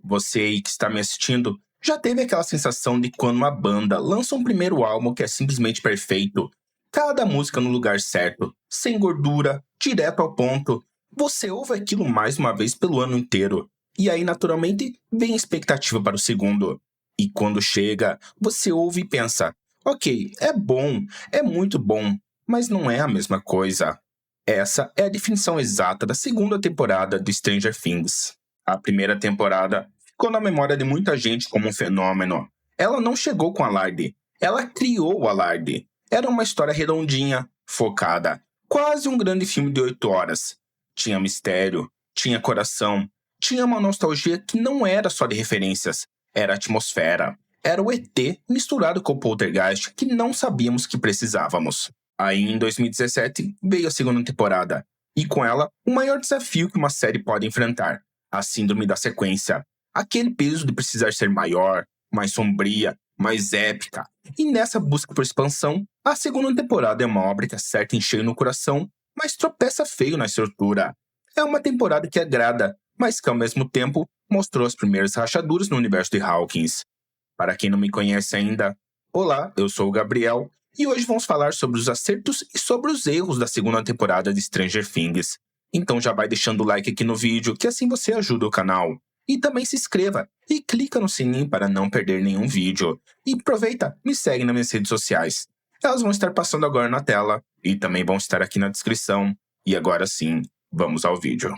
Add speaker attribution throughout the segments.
Speaker 1: Você aí que está me assistindo, já teve aquela sensação de quando uma banda lança um primeiro álbum que é simplesmente perfeito? Cada música no lugar certo, sem gordura, direto ao ponto. Você ouve aquilo mais uma vez pelo ano inteiro. E aí, naturalmente, vem a expectativa para o segundo. E quando chega, você ouve e pensa: ok, é bom, é muito bom, mas não é a mesma coisa. Essa é a definição exata da segunda temporada de Stranger Things. A primeira temporada ficou na memória de muita gente como um fenômeno. Ela não chegou com alarde, ela criou o alarde. Era uma história redondinha, focada, quase um grande filme de 8 horas. Tinha mistério, tinha coração, tinha uma nostalgia que não era só de referências, era atmosfera. Era o ET misturado com o Poltergeist que não sabíamos que precisávamos. Aí, em 2017, veio a segunda temporada, e com ela, o maior desafio que uma série pode enfrentar: a síndrome da sequência. Aquele peso de precisar ser maior, mais sombria, mais épica. E nessa busca por expansão, a segunda temporada é uma obra que acerta em cheio no coração, mas tropeça feio na estrutura. É uma temporada que agrada, mas que ao mesmo tempo mostrou as primeiras rachaduras no universo de Hawkins. Para quem não me conhece ainda, olá, eu sou o Gabriel, e hoje vamos falar sobre os acertos e sobre os erros da segunda temporada de Stranger Things. Então já vai deixando o like aqui no vídeo, que assim você ajuda o canal. E também se inscreva e clica no sininho para não perder nenhum vídeo. E aproveita, me segue nas minhas redes sociais. Elas vão estar passando agora na tela e também vão estar aqui na descrição. E agora sim, vamos ao vídeo.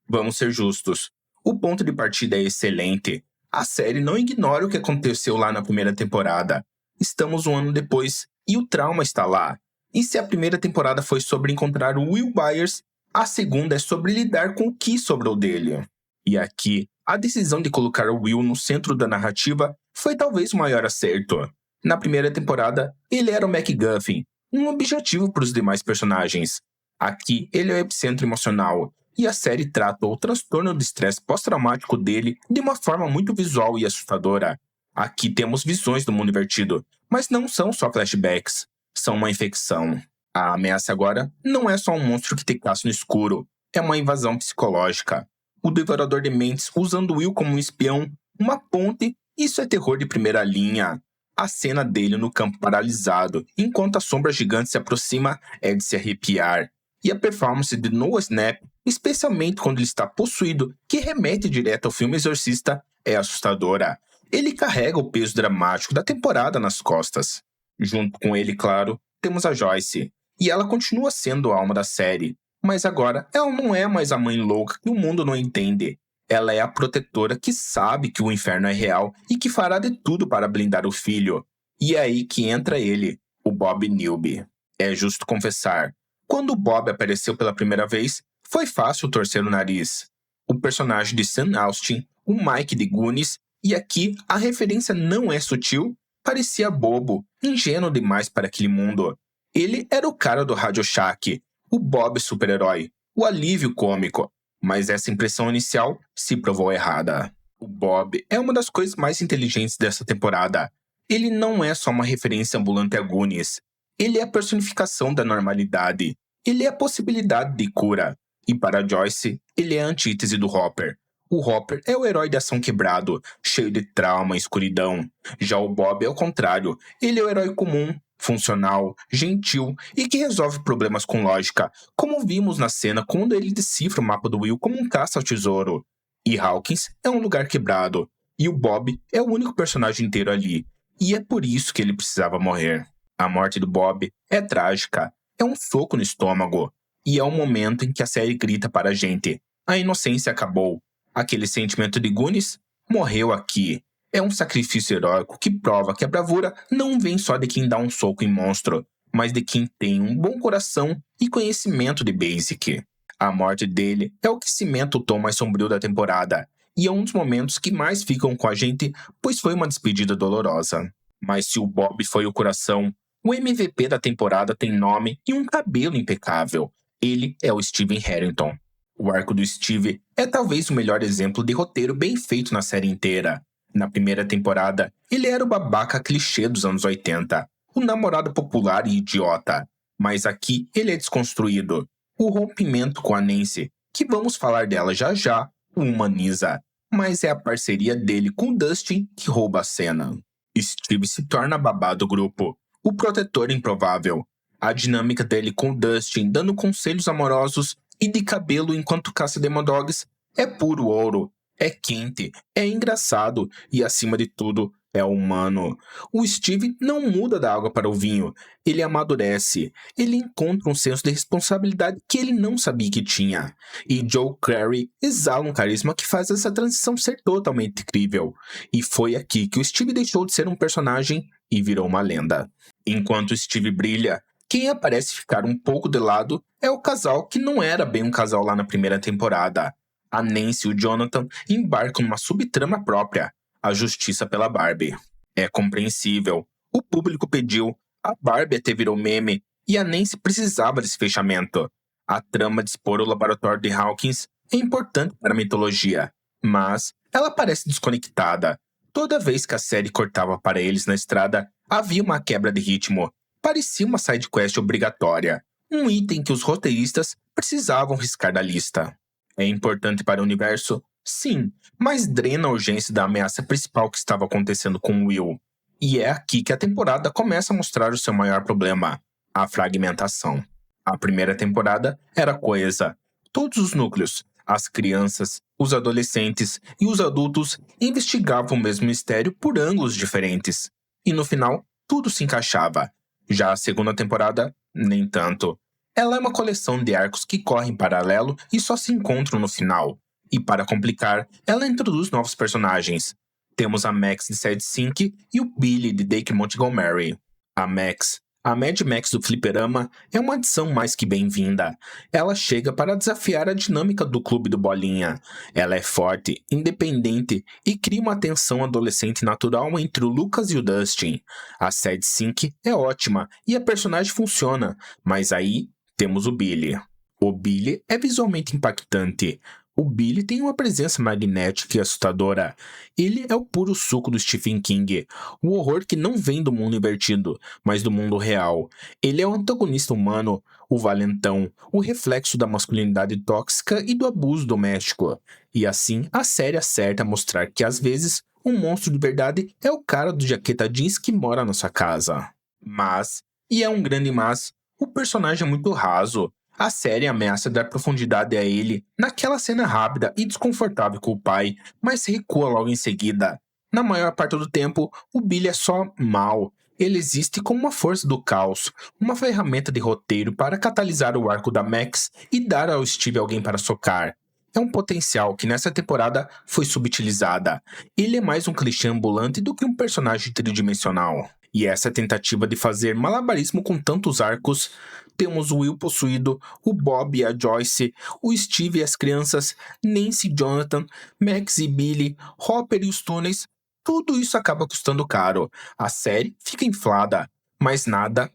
Speaker 1: Vamos ser justos. O ponto de partida é excelente. A série não ignora o que aconteceu lá na primeira temporada. Estamos um ano depois e o trauma está lá. E se a primeira temporada foi sobre encontrar o Will Byers, a segunda é sobre lidar com o que sobrou dele. E aqui, a decisão de colocar o Will no centro da narrativa foi talvez o maior acerto. Na primeira temporada, ele era o MacGuffin, um objetivo para os demais personagens. Aqui, ele é o epicentro emocional. E a série trata o transtorno de estresse pós-traumático dele de uma forma muito visual e assustadora. Aqui temos visões do mundo invertido, mas não são só flashbacks, são uma infecção. A ameaça agora não é só um monstro que te caça no escuro, é uma invasão psicológica. O devorador de mentes usando Will como um espião, uma ponte, isso é terror de primeira linha. A cena dele no campo paralisado, enquanto a sombra gigante se aproxima, é de se arrepiar. E a performance de Noah Schnapp, especialmente quando ele está possuído, que remete direto ao filme Exorcista, é assustadora. Ele carrega o peso dramático da temporada nas costas. Junto com ele, claro, temos a Joyce, e ela continua sendo a alma da série, mas agora ela não é mais a mãe louca que o mundo não entende. Ela é a protetora que sabe que o inferno é real e que fará de tudo para blindar o filho. E é aí que entra ele, o Bob Newby. É justo confessar, quando o Bob apareceu pela primeira vez, foi fácil torcer o nariz. O personagem de Sam Austin, o Mike de Goonies, e aqui a referência não é sutil, parecia bobo, ingênuo demais para aquele mundo. Ele era o cara do Radio Shack, o Bob super-herói, o alívio cômico, mas essa impressão inicial se provou errada. O Bob é uma das coisas mais inteligentes dessa temporada. Ele não é só uma referência ambulante a Goonies. Ele é a personificação da normalidade. Ele é a possibilidade de cura. E para Joyce, ele é a antítese do Hopper. O Hopper é o herói de ação quebrado, cheio de trauma e escuridão. Já o Bob é o contrário. Ele é o herói comum, funcional, gentil e que resolve problemas com lógica, como vimos na cena quando ele decifra o mapa do Will como um caça ao tesouro. E Hawkins é um lugar quebrado. E o Bob é o único personagem inteiro ali. E é por isso que ele precisava morrer. A morte do Bob é trágica, é um soco no estômago, e é o momento em que a série grita para a gente: a inocência acabou. Aquele sentimento de Goonies morreu aqui. É um sacrifício heróico que prova que a bravura não vem só de quem dá um soco em monstro, mas de quem tem um bom coração e conhecimento de Basic. A morte dele é o que cimenta o tom mais sombrio da temporada, e é um dos momentos que mais ficam com a gente, pois foi uma despedida dolorosa. Mas se o Bob foi o coração, o MVP da temporada tem nome e um cabelo impecável. Ele é o Steven Harrington. O arco do Steve é talvez o melhor exemplo de roteiro bem feito na série inteira. Na primeira temporada, ele era o babaca clichê dos anos 80, o namorado popular e idiota. Mas aqui ele é desconstruído. O rompimento com a Nancy, que vamos falar dela já já, o humaniza. Mas é a parceria dele com o Dustin que rouba a cena. Steve se torna babá do grupo, o protetor improvável. A dinâmica dele com o Dustin dando conselhos amorosos e de cabelo enquanto caça Demodogs é puro ouro. É quente, é engraçado e, acima de tudo, é humano. O Steve não muda da água para o vinho, ele amadurece, ele encontra um senso de responsabilidade que ele não sabia que tinha. E Joe Clary exala um carisma que faz essa transição ser totalmente incrível. E foi aqui que o Steve deixou de ser um personagem e virou uma lenda. Enquanto o Steve brilha, quem aparece ficar um pouco de lado é o casal que não era bem um casal lá na primeira temporada. A Nancy e o Jonathan embarcam numa subtrama própria, a justiça pela Barbie. É compreensível. O público pediu, a Barbie até virou meme, e a Nancy precisava desse fechamento. A trama de expor o laboratório de Hawkins é importante para a mitologia, mas ela parece desconectada. Toda vez que a série cortava para eles na estrada, havia uma quebra de ritmo. Parecia uma sidequest obrigatória, um item que os roteiristas precisavam riscar da lista. É importante para o universo? Sim, mas drena a urgência da ameaça principal que estava acontecendo com Will. E é aqui que a temporada começa a mostrar o seu maior problema, a fragmentação. A primeira temporada era coesa. Todos os núcleos, as crianças, os adolescentes e os adultos investigavam o mesmo mistério por ângulos diferentes. E no final, tudo se encaixava. Já a segunda temporada, nem tanto. Ela é uma coleção de arcos que correm em paralelo e só se encontram no final. E para complicar, ela introduz novos personagens. Temos a Max de Sad Sync e o Billy de Dake Montgomery. A Max, a Mad Max do Fliperama, é uma adição mais que bem-vinda. Ela chega para desafiar a dinâmica do clube do Bolinha. Ela é forte, independente e cria uma tensão adolescente natural entre o Lucas e o Dustin. A Sad Sync é ótima e a personagem funciona, mas aí temos o Billy. O Billy é visualmente impactante. O Billy tem uma presença magnética e assustadora. Ele é o puro suco do Stephen King, o horror que não vem do mundo invertido, mas do mundo real. Ele é o antagonista humano, o valentão, o reflexo da masculinidade tóxica e do abuso doméstico. E assim, a série acerta a mostrar que às vezes, um monstro de verdade é o cara do jaqueta jeans que mora na sua casa. Mas, e é um grande mas, o personagem é muito raso. A série ameaça dar profundidade a ele naquela cena rápida e desconfortável com o pai, mas recua logo em seguida. Na maior parte do tempo, o Billy é só mal. Ele existe como uma força do caos, uma ferramenta de roteiro para catalisar o arco da Max e dar ao Steve alguém para socar. É um potencial que nessa temporada foi subutilizada. Ele é mais um clichê ambulante do que um personagem tridimensional. E essa tentativa de fazer malabarismo com tantos arcos, temos o Will possuído, o Bob e a Joyce, o Steve e as crianças, Nancy e Jonathan, Max e Billy, Hopper e os túneis. Tudo isso acaba custando caro. A série fica inflada, mas nada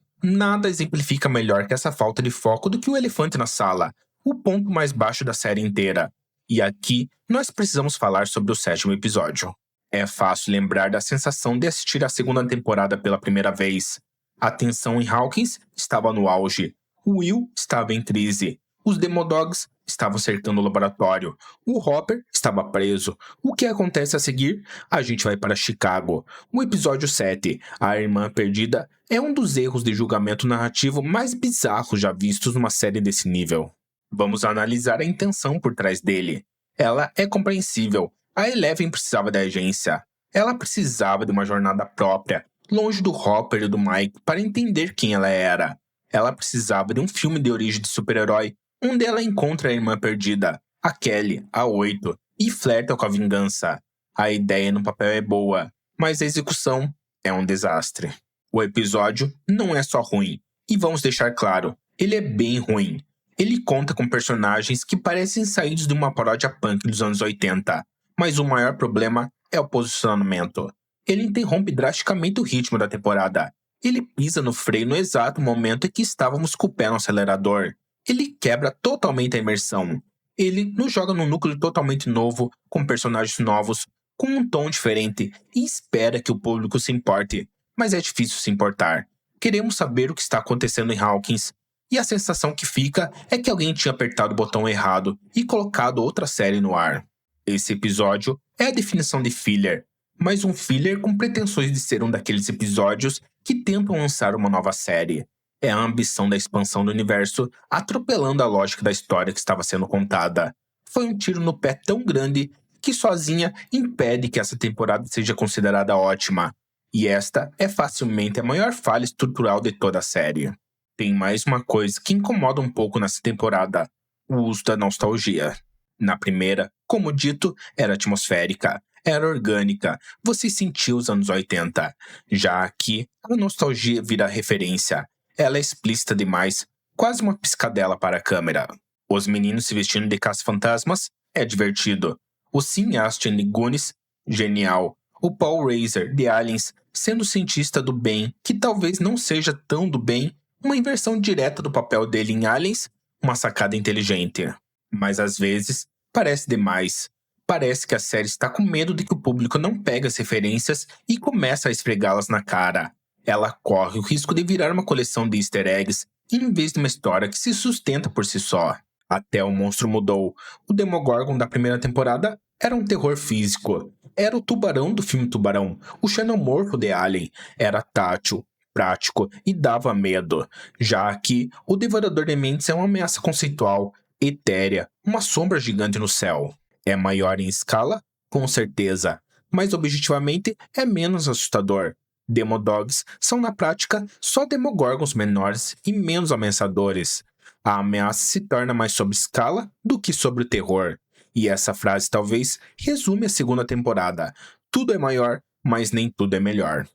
Speaker 1: exemplifica melhor que essa falta de foco do que o elefante na sala, o ponto mais baixo da série inteira. E aqui nós precisamos falar sobre o 7º episódio. É fácil lembrar da sensação de assistir a segunda temporada pela primeira vez. A tensão em Hawkins estava no auge. O Will estava em crise. Os Demodogs estavam cercando o laboratório. O Hopper estava preso. O que acontece a seguir? A gente vai para Chicago. O episódio 7, A Irmã Perdida, é um dos erros de julgamento narrativo mais bizarros já vistos numa série desse nível. Vamos analisar a intenção por trás dele. Ela é compreensível. A Eleven precisava da agência. Ela precisava de uma jornada própria, longe do Hopper e do Mike, para entender quem ela era. Ela precisava de um filme de origem de super-herói, onde ela encontra a irmã perdida, a Kelly, a 8, e flerta com a vingança. A ideia no papel é boa, mas a execução é um desastre. O episódio não é só ruim, e vamos deixar claro, ele é bem ruim. Ele conta com personagens que parecem saídos de uma paródia punk dos anos 80, mas o maior problema é o posicionamento. Ele interrompe drasticamente o ritmo da temporada. Ele pisa no freio no exato momento em que estávamos com o pé no acelerador. Ele quebra totalmente a imersão. Ele nos joga num núcleo totalmente novo, com personagens novos, com um tom diferente e espera que o público se importe, mas é difícil se importar. Queremos saber o que está acontecendo em Hawkins, e a sensação que fica é que alguém tinha apertado o botão errado e colocado outra série no ar. Esse episódio é a definição de filler, mas um filler com pretensões de ser um daqueles episódios que tentam lançar uma nova série. É a ambição da expansão do universo atropelando a lógica da história que estava sendo contada. Foi um tiro no pé tão grande que sozinha impede que essa temporada seja considerada ótima. E esta é facilmente a maior falha estrutural de toda a série. Tem mais uma coisa que incomoda um pouco nessa temporada: o uso da nostalgia. Na primeira, como dito, era atmosférica, era orgânica, você sentia os anos 80. Já aqui, a nostalgia vira referência. Ela é explícita demais, quase uma piscadela para a câmera. Os meninos se vestindo de caça-fantasmas é divertido. O cineasta de Goonies, genial. O Paul Reiser, de Aliens, sendo cientista do bem, que talvez não seja tão do bem, uma inversão direta do papel dele em Aliens, uma sacada inteligente. Mas às vezes, parece demais. Parece que a série está com medo de que o público não pegue as referências e começa a esfregá-las na cara. Ela corre o risco de virar uma coleção de easter eggs, em vez de uma história que se sustenta por si só. Até o monstro mudou. O Demogorgon da primeira temporada era um terror físico. Era o tubarão do filme Tubarão, o xenomorfo de Alien. Era tátil, prático e dava medo. Já aqui, o Devorador de Mentes é uma ameaça conceitual, etérea, uma sombra gigante no céu. É maior em escala? Com certeza. Mas objetivamente é menos assustador. Demodogs são na prática só demogorgons menores e menos ameaçadores. A ameaça se torna mais sobre escala do que sobre o terror. E essa frase talvez resume a segunda temporada. Tudo é maior, mas nem tudo é melhor.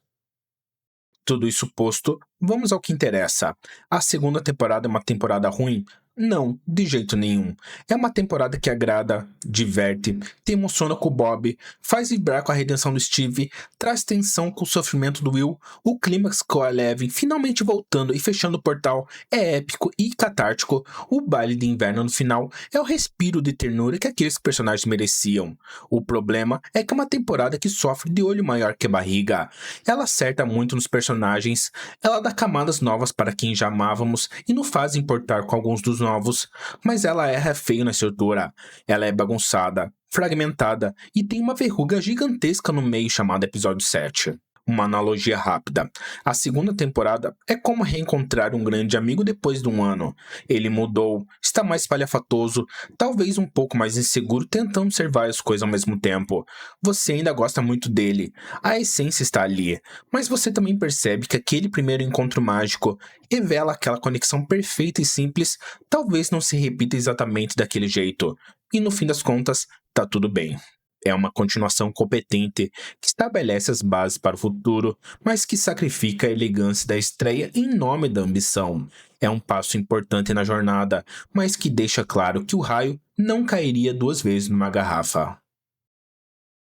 Speaker 1: Tudo isso posto, vamos ao que interessa. A segunda temporada é uma temporada ruim? Não, de jeito nenhum. É uma temporada que agrada, diverte, te emociona com o Bob, faz vibrar com a redenção do Steve, traz tensão com o sofrimento do Will, o clímax com a Eleven finalmente voltando e fechando o portal é épico e catártico, o baile de inverno no final é o respiro de ternura que aqueles personagens mereciam. O problema é que é uma temporada que sofre de olho maior que barriga. Ela acerta muito nos personagens, ela dá camadas novas para quem já amávamos e nos faz importar com alguns dos novos, mas ela erra feio na estrutura. Ela é bagunçada, fragmentada e tem uma verruga gigantesca no meio chamada episódio 7. Uma analogia rápida. A segunda temporada é como reencontrar um grande amigo depois de um ano. Ele mudou, está mais espalhafatoso, talvez um pouco mais inseguro, tentando ser várias coisas ao mesmo tempo. Você ainda gosta muito dele, a essência está ali, mas você também percebe que aquele primeiro encontro mágico revela aquela conexão perfeita e simples, talvez não se repita exatamente daquele jeito. E no fim das contas, tá tudo bem. É uma continuação competente que estabelece as bases para o futuro, mas que sacrifica a elegância da estreia em nome da ambição. É um passo importante na jornada, mas que deixa claro que o raio não cairia duas vezes numa garrafa.